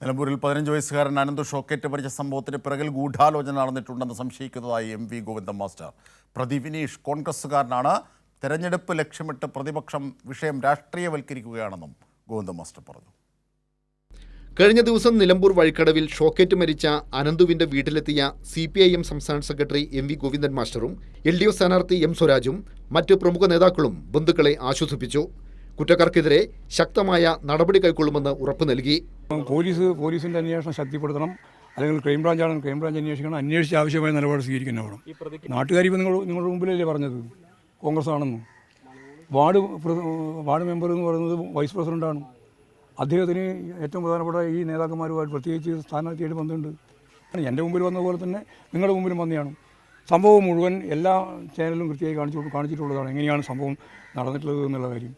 നിലമ്പൂരിൽ 15 വയസ്സുകാരൻ അനന്തു ഷോക്കേറ്റ് മരിച്ച സംഭവത്തിന് പിറകിൽ ഗൂഢാലോചന നടന്നിട്ടുണ്ടെന്ന് സംശയിക്കുന്നതായി എം വി ഗോവിന്ദൻ മാസ്റ്റർ. പ്രതി വിനീഷ് കോൺഗ്രസ്സുകാരനാണ്. തെരഞ്ഞെടുപ്പ് ലക്ഷ്യമിട്ട് പ്രതിപക്ഷം വിഷയം രാഷ്ട്രീയവൽക്കരിക്കുകയാണെന്നും ഗോവിന്ദൻ മാസ്റ്റർ പറഞ്ഞു. കഴിഞ്ഞ ദിവസം നിലമ്പൂർ വഴിക്കടവിൽ ഷോക്കേറ്റ് മരിച്ച അനന്തുവിന്റെ വീട്ടിലെത്തിയ CPIM സംസ്ഥാന സെക്രട്ടറി എം വി ഗോവിന്ദൻ മാസ്റ്ററും LDF സ്ഥാനാർത്ഥി M സ്വരാജും മറ്റ് പ്രമുഖ നേതാക്കളും ബന്ധുക്കളെ ആശ്വസിപ്പിച്ചു. കുറ്റക്കാർക്കെതിരെ ശക്തമായ നടപടി കൈക്കൊള്ളുമെന്ന് ഉറപ്പു നൽകി. പോലീസിന്റെ അന്വേഷണം ശക്തിപ്പെടുത്തണം, അല്ലെങ്കിൽ ക്രൈംബ്രാഞ്ച് അന്വേഷിക്കണം, അന്വേഷിച്ച് ആവശ്യമായ നിലപാട് സ്വീകരിക്കണം. വേണം. നാട്ടുകാർ ഇപ്പോൾ നിങ്ങളുടെ മുമ്പിലല്ലേ പറഞ്ഞത് കോൺഗ്രസ് ആണെന്ന്. വാർഡ് മെമ്പർ എന്ന് പറയുന്നത് വൈസ് പ്രസിഡന്റാണ്. അദ്ദേഹത്തിന് ഏറ്റവും പ്രധാനപ്പെട്ട ഈ നേതാക്കന്മാരുമായിട്ട് പ്രത്യേകിച്ച് സ്ഥാനാർത്ഥിയായിട്ട് ബന്ധമുണ്ട്. എൻ്റെ മുമ്പിൽ വന്ന പോലെ തന്നെ നിങ്ങളുടെ മുമ്പിലും വന്നെയാണ്. സംഭവം മുഴുവൻ എല്ലാ ചാനലിലും കൃത്യമായി കാണിച്ചിട്ടുള്ളതാണ്, എങ്ങനെയാണ് സംഭവം നടന്നിട്ടുള്ളത് എന്നുള്ള കാര്യം.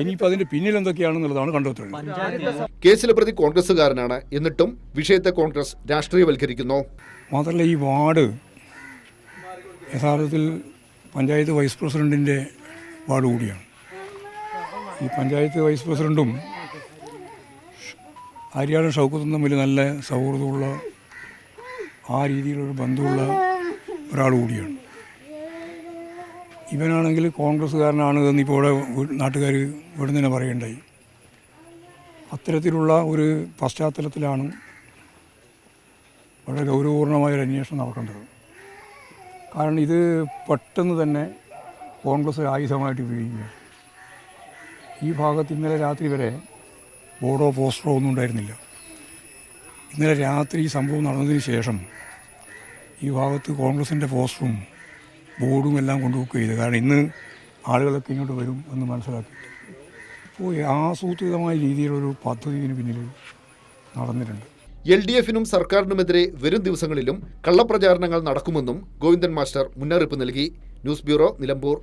ഇനിയിപ്പോൾ അതിൻ്റെ പിന്നിൽ എന്തൊക്കെയാണെന്നുള്ളതാണ് കണ്ടെത്തുന്നത്. കേസിലെ പ്രതി കോൺഗ്രസ്സുകാരനാണ്, എന്നിട്ടും വിഷയത്തെ കോൺഗ്രസ് രാഷ്ട്രീയവൽക്കരിക്കുന്നു. മാത്രമല്ല, ഈ വാർഡ് യഥാർത്ഥത്തിൽ പഞ്ചായത്ത് വൈസ് പ്രസിഡൻറ്റിൻ്റെ വാർഡ് കൂടിയാണ്. ഈ പഞ്ചായത്ത് വൈസ് പ്രസിഡൻറ്റും ആര്യാടും ഷൗക്കത്തും തമ്മിൽ നല്ല സൗഹൃദമുള്ള, ആ രീതിയിലൊരു ബന്ധമുള്ള ഒരാൾ കൂടിയാണ്. ഇവനാണെങ്കിൽ കോൺഗ്രസ്സുകാരനാണ് എന്നിപ്പോൾ ഇവിടെ നാട്ടുകാർ ഇവിടെ തന്നെ പറയുണ്ടായി. അത്തരത്തിലുള്ള ഒരു പശ്ചാത്തലത്തിലാണ് വളരെ ഗൗരവപൂർണമായൊരു അന്വേഷണം നടക്കേണ്ടത്. കാരണം ഇത് പെട്ടെന്ന് തന്നെ കോൺഗ്രസ് ആയുധമായിട്ട് ഉപയോഗിക്കുകയാണ്. ഈ ഭാഗത്ത് ഇന്നലെ രാത്രി വരെ ബോർഡോ പോസ്റ്ററോ ഒന്നും ഉണ്ടായിരുന്നില്ല. ഇന്നലെ രാത്രി ഈ സംഭവം നടന്നതിന് ശേഷം ഈ ഭാഗത്ത് കോൺഗ്രസിൻ്റെ പോസ്റ്ററും ബോർഡും എല്ലാം കൊണ്ടുപോവുക ചെയ്തു. കാരണം ഇന്ന് ആളുകളൊക്കെ ഇങ്ങോട്ട് വരും എന്ന് മനസ്സിലാക്കി. അപ്പോൾ ആസൂത്രിതമായ രീതിയിലൊരു പദ്ധതി ഇതിന് പിന്നിൽ നടന്നിട്ടുണ്ട്. LDFനും സർക്കാരിനുമെതിരെ വരും ദിവസങ്ങളിലും കള്ളപ്രചാരണങ്ങൾ നടക്കുമെന്നും ഗോവിന്ദൻ മാസ്റ്റർ മുന്നറിയിപ്പ് നൽകി. News bureau, Nilambur.